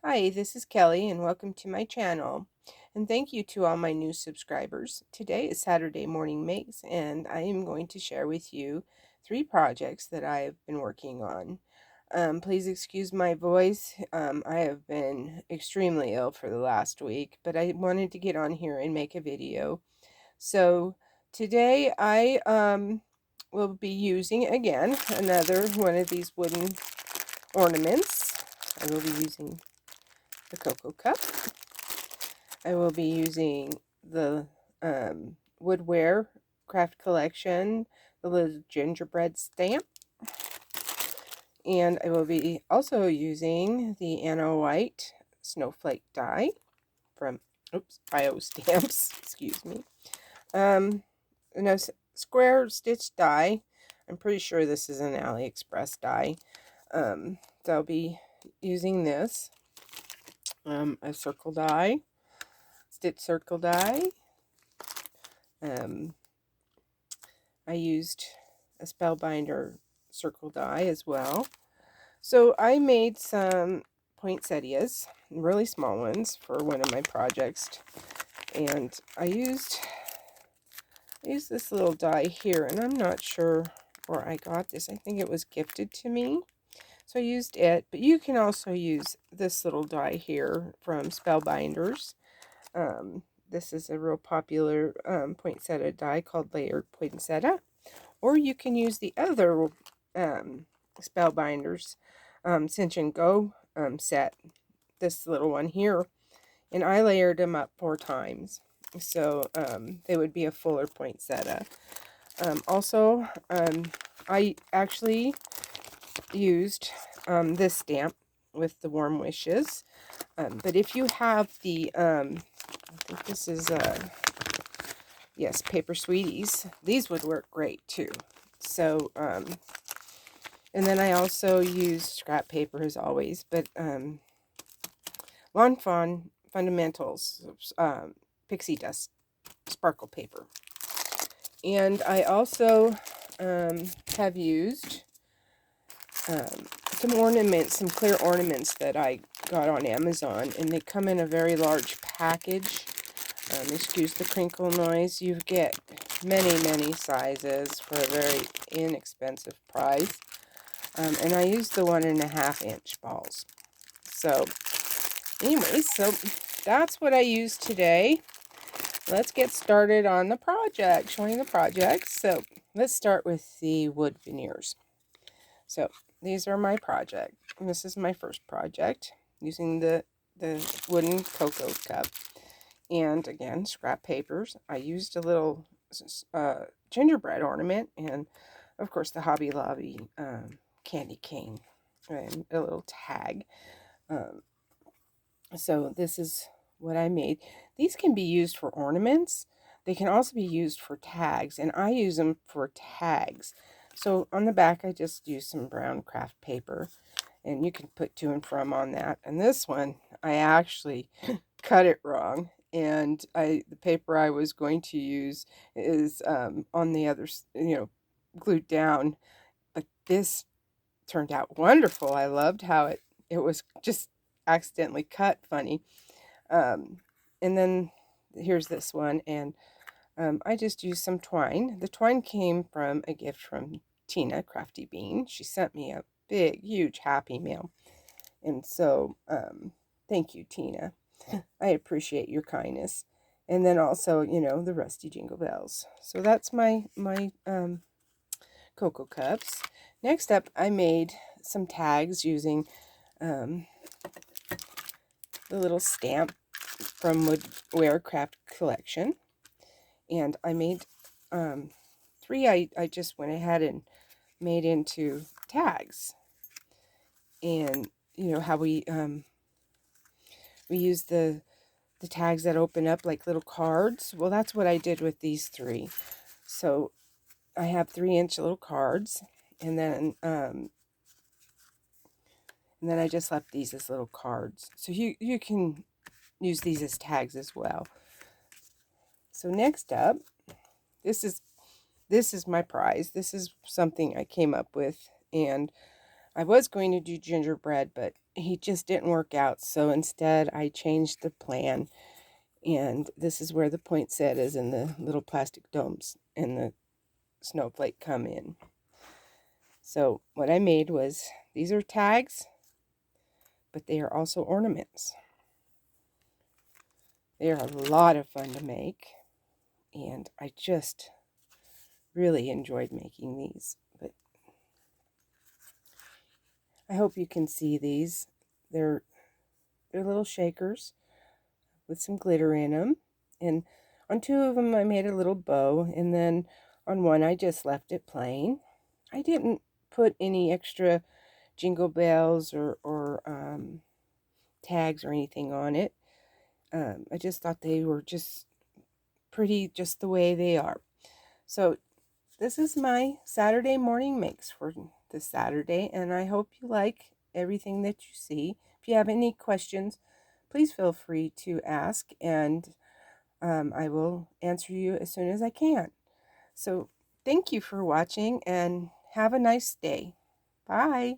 Hi, this is Kelly, and welcome to my channel. And thank you to all my new subscribers. Today is Saturday Morning Makes, and I am going to share with you 3 projects that I have been working on. Please excuse my voice. I have been extremely ill for the last week, but I wanted to get on here and make a video. So today I will be using, again, another one of these wooden ornaments. I will be using the cocoa cup. I will be using the Woodware Craft Collection, the little gingerbread stamp. And I will be also using the Anna Wight snowflake die from, Bio Stamps, excuse me. And a square stitch die. I'm pretty sure this is an AliExpress die. So I'll be using this. A circle die. Stitch circle die. I used a spellbinder circle die as well. So I made some poinsettias, really small ones, for one of my projects, and I used this little die here, and I'm not sure where I got this. I think it was gifted to me, so I used it. But you can also use this little die here from Spellbinders. This is a real popular poinsettia die called Layered Poinsettia. Or you can use the other Spellbinders Cinch and Go set, this little one here. And I layered them up 4 times. So they would be a fuller poinsettia. Also, I actually used this stamp with the warm wishes. But if you have the, I think this is, yes, Paper Sweeties, these would work great too. So, and then I also used scrap paper as always, but Lawn Fawn Fundamentals, Pixie Dust Sparkle Paper. And I also have used some ornaments, some clear ornaments that I got on Amazon, and they come in a very large package. Excuse the crinkle noise. You get many sizes for a very inexpensive price. And I used the 1.5-inch balls. So, anyways, so that's what I used today. Let's get started on the project, showing the project. So, let's start with the wood veneers. So, these are my project. This is my first project, using the wooden cocoa cup. And again, scrap papers. I used a little gingerbread ornament, and of course the Hobby Lobby candy cane and a little tag. So this is what I made. These can be used for ornaments. They can also be used for tags, and I use them for tags. So on the back, I just used some brown craft paper, and you can put to and from on that. And this one, I actually cut it wrong, and the paper I was going to use is on the other, glued down. But this turned out wonderful. I loved how it was just accidentally cut funny. And then here's this one, and I just used some twine. The twine came from a gift from Tina Crafty Bean. She sent me a big, huge Happy Mail, and so thank you, Tina. I appreciate your kindness. And then also, the rusty jingle bells. So that's my cocoa cups. Next up, I made some tags using the little stamp from Woodware Craft Collection. And I made 3 I just went ahead and made into tags. And how we use the tags that open up like little cards. Well, that's what I did with these 3. So I have 3-inch little cards, and then I just left these as little cards. So you can use these as tags as well. So next up, this is my prize. This is something I came up with, and I was going to do gingerbread, but he just didn't work out. So instead I changed the plan, and this is where the poinsettia is and the little plastic domes and the snowflake come in. So what I made was, these are tags, but they are also ornaments. They are a lot of fun to make, and I just really enjoyed making these. But I hope you can see these. They're little shakers with some glitter in them, and on two of them I made a little bow, and then on one I just left it plain. I didn't put any extra jingle bells or tags or anything on it. I just thought they were just pretty just the way they are. So this is my Saturday morning mix for this Saturday, and I hope you like everything that you see. If you have any questions, please feel free to ask, and I will answer you as soon as I can. So thank you for watching, and have a nice day. Bye.